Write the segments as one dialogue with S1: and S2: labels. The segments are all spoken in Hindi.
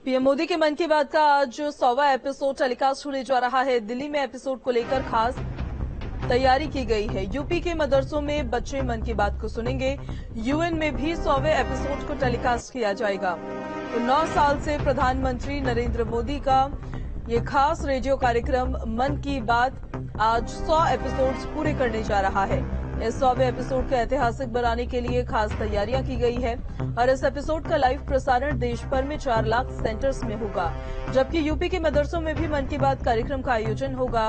S1: पीएम मोदी के मन की बात का आज 100वां एपिसोड टेलीकास्ट होने जा रहा है। दिल्ली में एपिसोड को लेकर खास तैयारी की गई है। यूपी के मदरसों में बच्चे मन की बात को सुनेंगे। यूएन में भी 100वें एपिसोड को टेलीकास्ट किया जाएगा। तो 9 साल से प्रधानमंत्री नरेंद्र मोदी का ये खास रेडियो कार्यक्रम मन की बात आज 100 एपिसोड्स पूरे करने जा रहा है। इस 100वें एपिसोड को ऐतिहासिक बनाने के लिए खास तैयारियां की गई है और इस एपिसोड का लाइव प्रसारण देश भर में 4 लाख सेंटर्स में होगा, जबकि यूपी के मदरसों में भी मन की बात कार्यक्रम का आयोजन होगा।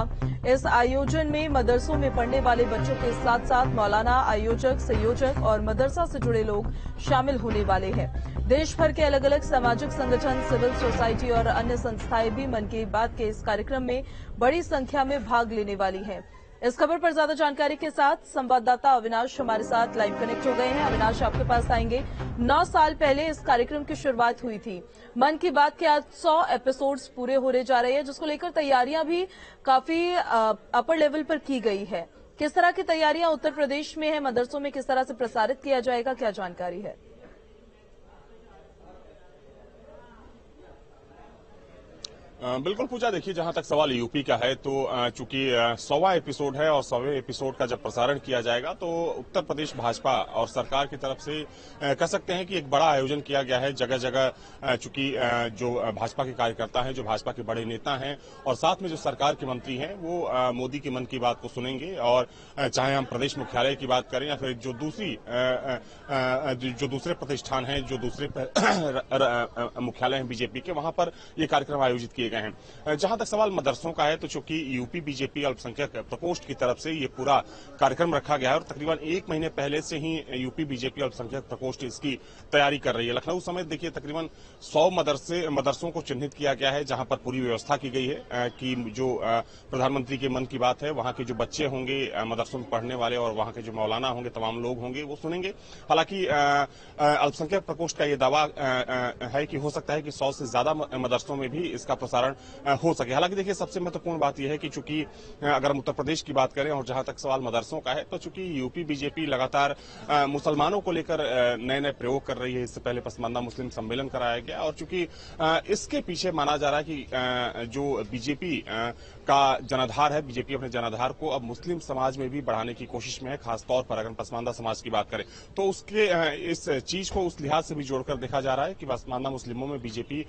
S1: इस आयोजन में मदरसों में पढ़ने वाले बच्चों के साथ साथ मौलाना, आयोजक, संयोजक और मदरसा से जुड़े लोग शामिल होने वाले हैं। देश भर के अलग अलग सामाजिक संगठन, सिविल सोसाइटी और अन्य संस्थाएं भी मन की बात के इस कार्यक्रम में बड़ी संख्या में भाग लेने वाली हैं। इस खबर पर ज्यादा जानकारी के साथ संवाददाता अविनाश हमारे साथ लाइव कनेक्ट हो गए हैं। अविनाश, आपके पास आएंगे। 9 साल पहले इस कार्यक्रम की शुरुआत हुई थी। मन की बात के आज 100 एपिसोड्स पूरे होने जा रहे हैं, जिसको लेकर तैयारियां भी काफी अपर लेवल पर की गई है। किस तरह की तैयारियां उत्तर प्रदेश में है, मदरसों में किस तरह से प्रसारित किया जाएगा, क्या जानकारी है?
S2: बिल्कुल पूजा, देखिए जहां तक सवाल यूपी का है तो चूंकि 100वां एपिसोड है और 100वें एपिसोड का जब प्रसारण किया जाएगा तो उत्तर प्रदेश भाजपा और सरकार की तरफ से कह सकते हैं कि एक बड़ा आयोजन किया गया है। जगह जगह चूंकि जो भाजपा के कार्यकर्ता हैं, जो भाजपा के बड़े नेता हैं और साथ में जो सरकार के मंत्री हैं, वो मोदी के मन की बात को सुनेंगे। और चाहे हम प्रदेश मुख्यालय की बात करें या फिर जो दूसरे प्रतिष्ठान हैं, जो दूसरे मुख्यालय हैं बीजेपी के, वहां पर ये कार्यक्रम आयोजित किए गए हैं। जहां तक सवाल मदरसों का है तो चूंकि यूपी बीजेपी अल्पसंख्यक प्रकोष्ठ की तरफ से ये पूरा कार्यक्रम रखा गया है और तकरीबन 1 महीने पहले से ही यूपी बीजेपी अल्पसंख्यक प्रकोष्ठ इसकी तैयारी कर रही है। लखनऊ समेत देखिए तकरीबन 100 मदरसों को चिन्हित किया गया है, जहां पर पूरी व्यवस्था की गई है कि जो प्रधानमंत्री के मन की बात है, वहां के जो बच्चे होंगे मदरसों में पढ़ने वाले और वहां के जो मौलाना होंगे, तमाम लोग होंगे, वो सुनेंगे। हालांकि अल्पसंख्यक प्रकोष्ठ का ये दावा है कि हो सकता है कि 100 से ज्यादा मदरसों में भी इसका प्रसारण हो सके। हालांकि देखिए सबसे महत्वपूर्ण बात यह है कि चूंकि अगर हम उत्तर प्रदेश की बात करें और जहां तक सवाल मदरसों का है तो चूंकि यूपी बीजेपी लगातार मुसलमानों को लेकर नए नए प्रयोग कर रही है। इससे पहले पसमानदा मुस्लिम सम्मेलन कराया गया और चूंकि इसके पीछे माना जा रहा है कि जो बीजेपी का जनाधार है, बीजेपी अपने जनाधार को अब मुस्लिम समाज में भी बढ़ाने की कोशिश में है। खासतौर पर अगर पसमानदा समाज की बात करें तो उसके इस चीज को उस लिहाज से भी जोड़कर देखा जा रहा है कि पसमानदा मुस्लिमों में बीजेपी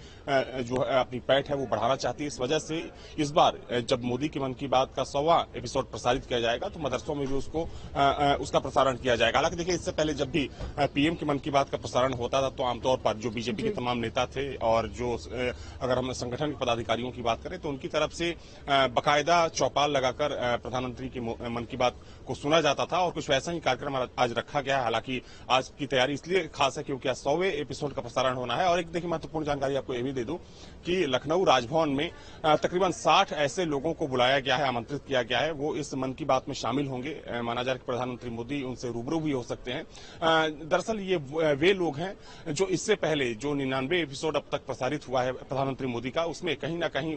S2: जो अपनी पैठ है वो बढ़ाना चाहती है। इस वजह से इस बार जब मोदी के मन की बात का 100वां एपिसोड प्रसारित किया जाएगा तो मदरसों में भी उसका प्रसारण किया जाएगा। हालांकि देखिए इससे पहले जब भी पीएम के मन की बात का प्रसारण होता था तो आमतौर पर जो बीजेपी के तमाम नेता थे और जो अगर हम संगठन के पदाधिकारियों की बात करें तो उनकी तरफ से बाकायदा चौपाल लगाकर प्रधानमंत्री के मन की बात को सुना जाता था और कुछ वैसा ही कार्यक्रम आज रखा गया है। हालांकि आज की तैयारी इसलिए खास है क्योंकि आज 100वें एपिसोड का प्रसारण होना है। और एक देखिए महत्वपूर्ण जानकारी आपको ये भी दे दूं कि लखनऊ राजभवन में तकरीबन 60 ऐसे लोगों को बुलाया गया है, आमंत्रित किया गया है, वो इस मन की बात में शामिल होंगे। माना जा रहा है कि प्रधानमंत्री मोदी उनसे रूबरू भी हो सकते हैं। दरअसल ये वे लोग हैं जो इससे पहले जो 99 एपिसोड अब तक प्रसारित हुआ है प्रधानमंत्री मोदी का, उसमें कहीं ना कहीं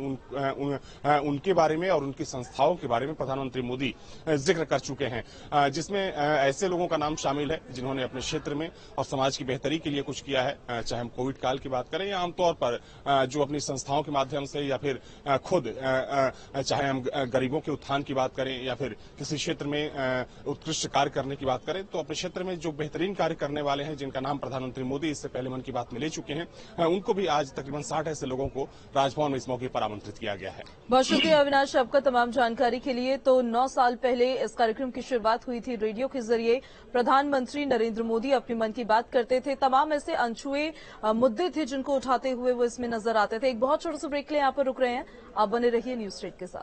S2: उनके बारे में और उनकी संस्थाओं के बारे में प्रधानमंत्री मोदी जिक्र कर चुके हैं, जिसमें ऐसे लोगों का नाम शामिल है जिन्होंने अपने क्षेत्र में और समाज की बेहतरी के लिए कुछ किया है। चाहे हम कोविड काल की बात करें या आमतौर पर जो अपनी संस्थाओं के माध्यम से या फिर खुद चाहे हम गरीबों के उत्थान की बात करें या फिर किसी क्षेत्र में उत्कृष्ट कार्य करने की बात करें, तो अपने क्षेत्र में जो बेहतरीन कार्य करने वाले हैं जिनका नाम प्रधानमंत्री मोदी इससे पहले मन की बात में ले चुके हैं, उनको भी आज तकरीबन 60 ऐसे लोगों को राजभवन में इस मौके पर आमंत्रित किया गया है।
S1: बहुत शुक्रिया अविनाश आपका तमाम जानकारी के लिए। तो 9 साल पहले इस कार्यक्रम की शुरुआत हुई थी। रेडियो के जरिए प्रधानमंत्री नरेंद्र मोदी अपनी मन की बात करते थे। तमाम ऐसे अनछुए मुद्दे थे जिनको उठाते हुए वो इसमें नजर आते थे। एक बहुत छोटा सा ब्रेक के लिए यहाँ पर रुक रहे हैं। आप बने रहिए न्यूज़ स्ट्रीट के साथ।